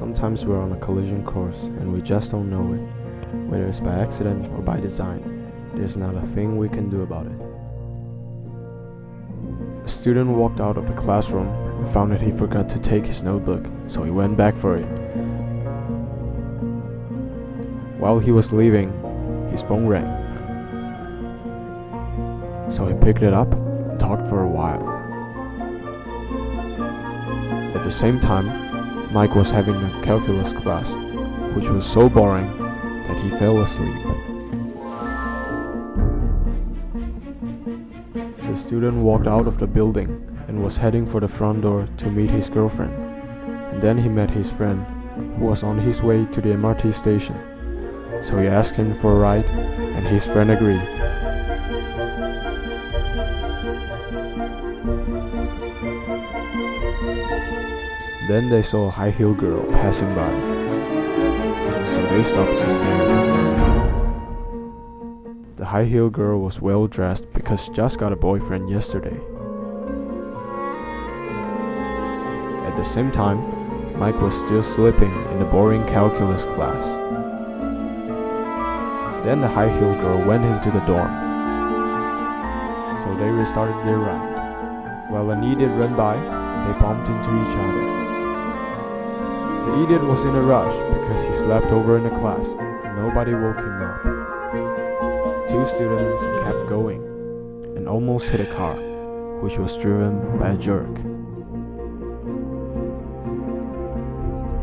Sometimes we're on a collision course and we just don't know it. Whether it's by accident or by design, there's not a thing we can do about it. A student walked out of the classroom and found that he forgot to take his notebook, so he went back for it. While he was leaving, his phone rang. So he picked it up and talked for a while. At the same time, Mike was having a calculus class, which was so boring that he fell asleep. The student walked out of the building and was heading for the front door to meet his girlfriend. And then he met his friend, who was on his way to the MRT station. So he asked him for a ride, and his friend agreed. Then they saw a high-heeled girl passing by, so they stopped to stare. The high-heeled girl was well-dressed because she just got a boyfriend yesterday. At the same time, Mike was still sleeping in the boring calculus class. Then the high-heeled girl went into the dorm, so they restarted their ride. While an idiot ran by, they bumped into each other. The idiot was in a rush because he slept over in the class and nobody woke him up. Two students kept going and almost hit a car, which was driven by a jerk.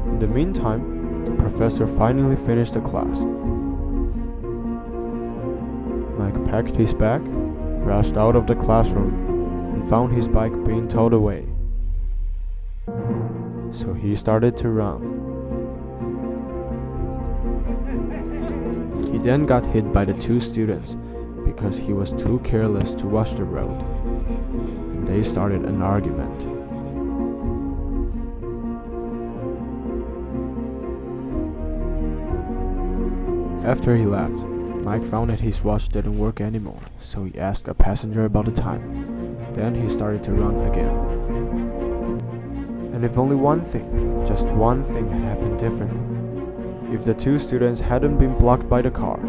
In the meantime, the professor finally finished the class. Mike packed his bag, rushed out of the classroom, and found his bike being towed away. So he started to run. He then got hit by the two students because he was too careless to watch the road, and they started an argument. After he left, Mike found that his watch didn't work anymore, so he asked a passenger about the time. Then he started to run again. And if only one thing, just one thing had happened differently. If the two students hadn't been blocked by the car,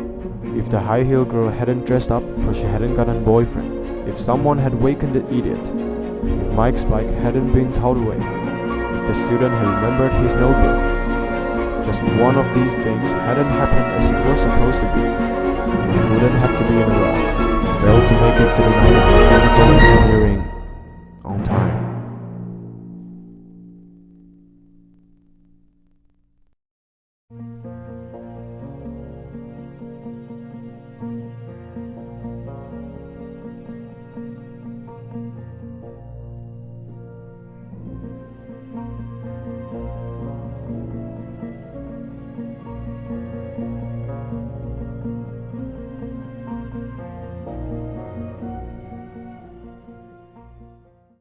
if the high-heeled girl hadn't dressed up for she hadn't got a boyfriend, if someone had wakened the idiot, if Mike's bike hadn't been towed away, if the student had remembered his notebook, just one of these things hadn't happened as it was supposed to be, he wouldn't have to be in a rush, failed to make it to the night of mechanical engineering